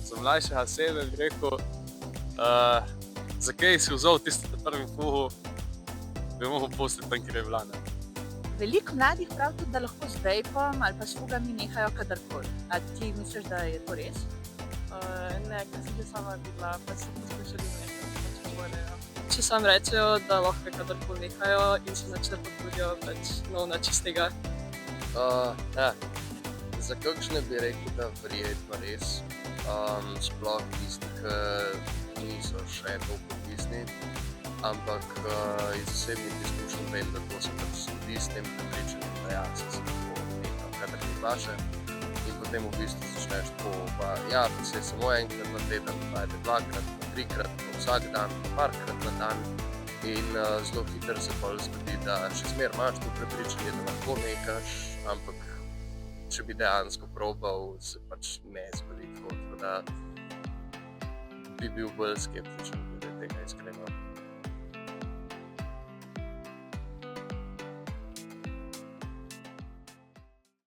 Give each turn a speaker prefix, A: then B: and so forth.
A: za mlajšega sebe bi rekel, zakaj si vzal tisto na prvem fugu, bi mogel pustiti tam, kjer je bila, ne.
B: Veliko mladih pravi tudi, da lahko z vejpom ali pa s fugami nehajo kadarkoli. A ti misliš, da je to res?
C: Ne, ker sem že sama videla, pač so poskušali nekaj, pač morajo. Če sam rečejo, da lahko kadarkoli nehajo in se nič ne potrudijo, pač na čistega.
D: Ja, za kakšne bi rekel, da verjetno res, sploh tisti, ki niso še toliko odvisni, ampak iz osebnih izkušenj vem, da to se pač zgodi s tem prepričanjem, da ja, se lahko nekaj, kadar ti paše, in potem v bistvu začneš tako, pa ja, pa se samo enkrat na teden, pa ajde dvakrat, pa trikrat, pa vsak dan, pa parkrat na dan, in zelo hitro se pol zgodi, da še zmer imaš to prepričanje, da lahko nekaš, ampak če bi dejansko probal, se pač ne zgodi tako, tako da bi bil bolj skeptičen glede tega iskreno.